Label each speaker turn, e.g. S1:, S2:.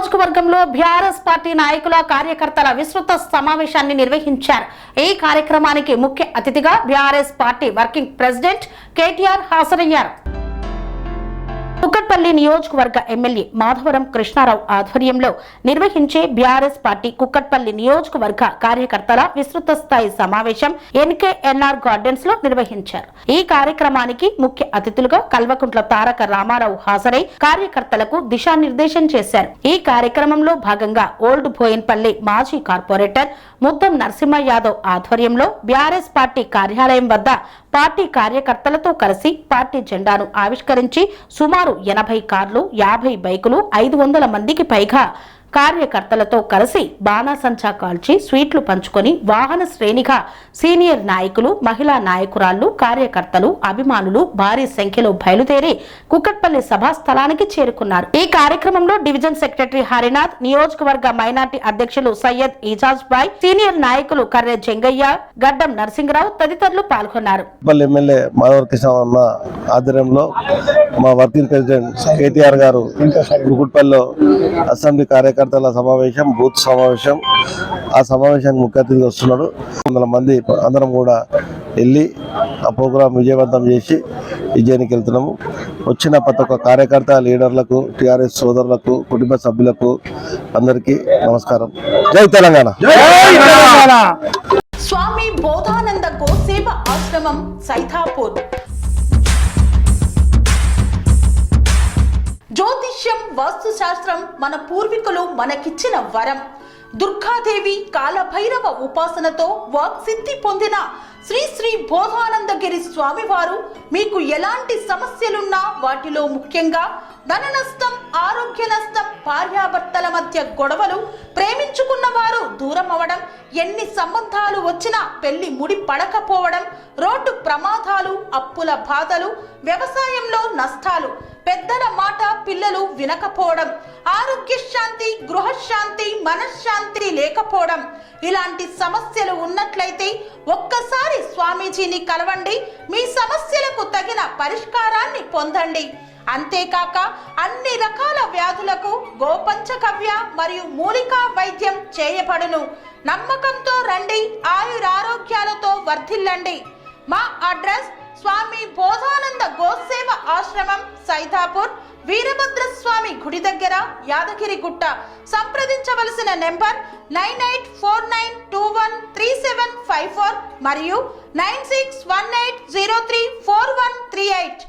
S1: నియోజకవర్గంలో BRS party నాయకుల కార్యకర్తల విస్తృత సమావేశాన్ని నిర్వహించారు. ఈ కార్యక్రమానికి ముఖ్య అతిథిగా BRS party working president KTR హాజరయ్యారు. కుక్కట్పల్లి నియోజకవర్గ ఎమ్మెల్యే మాధవరం కృష్ణారావు ఆధ్వర్యంలో నిర్వహించే బీఆర్ఎస్ పార్టీ కుక్కట్పల్లి నియోజకవర్గ కార్యకర్తల విస్తృత స్థాయి సమావేశం ఎన్కేఎన్ఆర్ గార్డెన్స్ లో నిర్వహించారు. ఈ కార్యక్రమానికి ముఖ్య అతిథులుగా కల్వకుంట్ల తారక రామారావు హాజరై కార్యకర్తలకు దిశానిర్దేశం చేశారు. ఈ కార్యక్రమంలో భాగంగా ఓల్డ్ బోయిన్పల్లి మాజీ కార్పొరేటర్ ముద్దం నరసింహ యాదవ్ ఆధ్వర్యంలో బీఆర్ఎస్ పార్టీ కార్యాలయం వద్ద పార్టీ కార్యకర్తలతో కలిసి పార్టీ జెండాను ఆవిష్కరించి సుమారు 80 కార్లు, 50 బైకులు, 500 మందికి పైగా కార్యకర్తలతో కలిసి బాణాసంచా కాల్చి స్వీట్లు పంచుకొని వాహన శ్రేణిగా సీనియర్ నాయకులు, మహిళా నాయకురాళ్లు, కార్యకర్తలు, అభిమానులు భారీ సంఖ్యలో బయలుదేరి కుక్కట్పల్లి సభా స్థలానికి చేరుకున్నారు. ఈ కార్యక్రమంలో డివిజన్ సెక్రటరీ హరినాథ్, నియోజకవర్గ మైనార్టీ అధ్యక్షులు సయ్యద్ ఇజాజ్ బాయ్, సీనియర్ నాయకులు కర్రె జంగయ్య, గడ్డం నరసింహరావు తదితరులు పాల్గొన్నారు.
S2: ఎమ్మెల్యే మాధవరం కృష్ణ ఆధ్వర్యంలో మా వర్కింగ్ ప్రెసిడెంట్ కేటీఆర్ గారు కుక్కట్పల్లిలో అసెంబ్లీ కార్యకర్తల సమావేశం, బూత్ సమావేశం, ఆ సమావేశానికి ముఖ్య అతిథిగా వస్తున్నాడు. 100 మంది అందరం కూడా వెళ్ళి ఆ ప్రోగ్రాం విజయవంతం చేసి విజయానికి వెళ్తున్నాము. వచ్చిన ప్రతి ఒక్క కార్యకర్త, లీడర్లకు, టీఆర్ఎస్ సోదరులకు, కుటుంబ సభ్యులకు అందరికీ నమస్కారం. జై తెలంగాణ.
S3: స్వామి బోధానంద గోసేవ ఆశ్రమం సైథాపూర్. జ్యోతిష్యం, వాస్తుశాస్త్రం మన పూర్వీకులు మనకిచ్చిన వరం. దుర్గాదేవి, కాలభైరవ ఉపాసనతో వాక్సిద్ధి పొందిన శ్రీ శ్రీ బోధానందగిరి స్వామివారు మీకు ఎలాంటి సమస్యలున్నా, వాటిలో ముఖ్యంగా ధన నష్టం, ఆరోగ్య నష్టం, భార్యాభర్తల మధ్య గొడవలు, ప్రేమించుకున్న వారు దూరం అవడం, ఎన్ని సంబంధాలు వచ్చినా పెళ్లి ముడి పడకపోవడం, రోడ్డు ప్రమాదాలు, అప్పుల బాధలు, వ్యవసాయంలో నష్టాలు, పెద్దల మాట పిల్లలు వినకపోవడం, ఆరోగ్య శాంతి, గృహశాంతి, మనశ్శాంతి లేకపోవడం, ఇలాంటి సమస్యలు ఉన్నట్లయితే ఒక్కసారి స్వామీజీని కలవండి. మీ సమస్యలకు తగిన పరిష్కారాన్ని పొందండి. అంతేకాక అన్ని రకాల వ్యాధులకు గోపంచకవ్య మరియు మూలికా వైద్యం చేయబడును. నమ్మకంతో రండి, ఆయురారోగ్యాలతో వర్ధిల్లండి. మా అడ్రస్ స్వామి బోధానంద గోసేవ ఆశ్రమం, సైథాపూర్, వీరభద్రస్వామి గుడి దగ్గర, యాదగిరిగుట్ట. సంప్రదించవలసిన నెంబర్ 9849213754 మరియు 9618034138.